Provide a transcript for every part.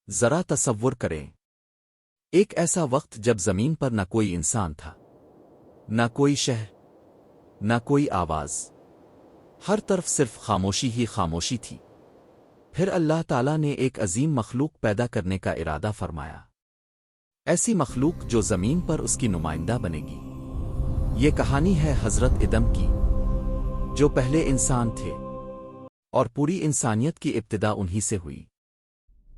ذرا تصور کریں، ایک ایسا وقت جب زمین پر نہ کوئی انسان تھا، نہ کوئی شہر، نہ کوئی آواز، ہر طرف صرف خاموشی ہی خاموشی تھی۔ پھر اللہ تعالیٰ نے ایک عظیم مخلوق پیدا کرنے کا ارادہ فرمایا، ایسی مخلوق جو زمین پر اس کی نمائندہ بنے گی۔ یہ کہانی ہے حضرت آدم کی، جو پہلے انسان تھے، اور پوری انسانیت کی ابتدا انہی سے ہوئی۔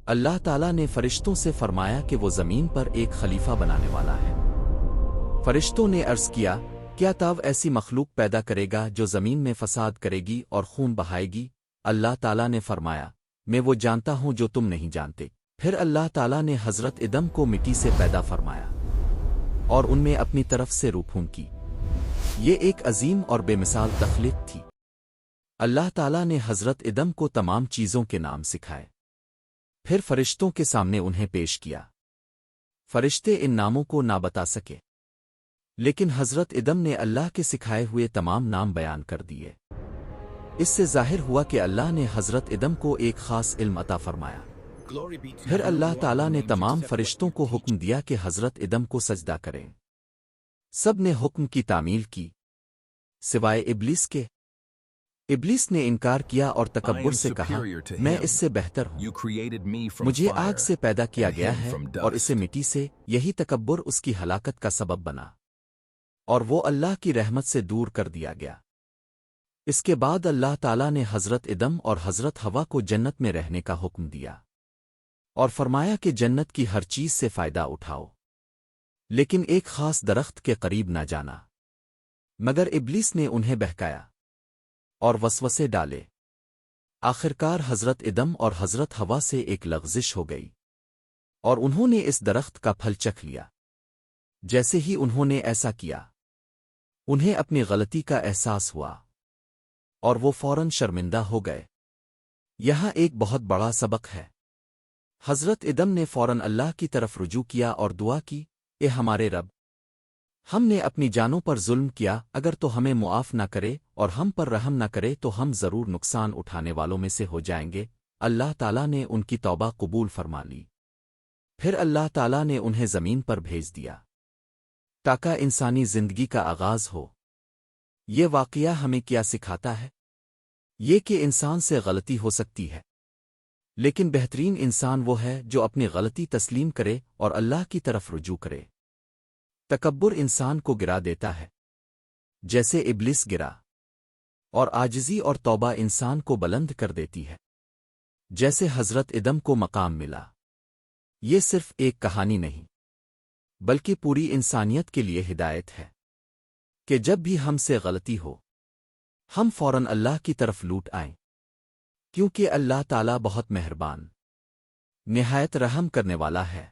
اللہ تعالیٰ نے فرشتوں سے فرمایا کہ وہ زمین پر ایک خلیفہ بنانے والا ہے۔ فرشتوں نے عرض کیا، کیا تو ایسی مخلوق پیدا کرے گا جو زمین میں فساد کرے گی اور خون بہائے گی؟ اللہ تعالیٰ نے فرمایا، میں وہ جانتا ہوں جو تم نہیں جانتے۔ پھر اللہ تعالیٰ نے حضرت آدم کو مٹی سے پیدا فرمایا اور ان میں اپنی طرف سے روح پھونک کی۔ یہ ایک عظیم اور بے مثال تخلیق تھی۔ اللہ تعالیٰ نے حضرت آدم کو تمام چیزوں کے نام سکھائے، پھر فرشتوں کے سامنے انہیں پیش کیا۔ فرشتے ان ناموں کو نہ بتا سکے، لیکن حضرت آدم نے اللہ کے سکھائے ہوئے تمام نام بیان کر دیے۔ اس سے ظاہر ہوا کہ اللہ نے حضرت آدم کو ایک خاص علم عطا فرمایا۔ پھر اللہ تعالیٰ نے تمام فرشتوں کو حکم دیا کہ حضرت آدم کو سجدہ کریں۔ سب نے حکم کی تعمیل کی، سوائے ابلیس کے۔ ابلیس نے انکار کیا اور تکبر سے کہا، میں اس سے بہتر ہوں، مجھے آگ سے پیدا کیا گیا ہے اور اسے مٹی سے۔ یہی تکبر اس کی ہلاکت کا سبب بنا، اور وہ اللہ کی رحمت سے دور کر دیا گیا۔ اس کے بعد اللہ تعالیٰ نے حضرت آدم اور حضرت حوا کو جنت میں رہنے کا حکم دیا، اور فرمایا کہ جنت کی ہر چیز سے فائدہ اٹھاؤ، لیکن ایک خاص درخت کے قریب نہ جانا۔ مگر ابلیس نے انہیں بہکایا اور وسوسے ڈالے۔ آخرکار حضرت آدم اور حضرت حوا سے ایک لغزش ہو گئی، اور انہوں نے اس درخت کا پھل چکھ لیا۔ جیسے ہی انہوں نے ایسا کیا، انہیں اپنی غلطی کا احساس ہوا، اور وہ فوراً شرمندہ ہو گئے۔ یہاں ایک بہت بڑا سبق ہے۔ حضرت آدم نے فوراً اللہ کی طرف رجوع کیا اور دعا کی، اے ہمارے رب، ہم نے اپنی جانوں پر ظلم کیا، اگر تو ہمیں معاف نہ کرے اور ہم پر رحم نہ کرے تو ہم ضرور نقصان اٹھانے والوں میں سے ہو جائیں گے۔ اللہ تعالیٰ نے ان کی توبہ قبول فرما لی۔ پھر اللہ تعالیٰ نے انہیں زمین پر بھیج دیا تاکہ انسانی زندگی کا آغاز ہو۔ یہ واقعہ ہمیں کیا سکھاتا ہے؟ یہ کہ انسان سے غلطی ہو سکتی ہے، لیکن بہترین انسان وہ ہے جو اپنی غلطی تسلیم کرے اور اللہ کی طرف رجوع کرے۔ تکبر انسان کو گرا دیتا ہے، جیسے ابلیس گرا، اور عاجزی اور توبہ انسان کو بلند کر دیتی ہے، جیسے حضرت آدم کو مقام ملا۔ یہ صرف ایک کہانی نہیں، بلکہ پوری انسانیت کے لیے ہدایت ہے کہ جب بھی ہم سے غلطی ہو، ہم فوراً اللہ کی طرف لوٹ آئیں، کیونکہ اللہ تعالیٰ بہت مہربان، نہایت رحم کرنے والا ہے۔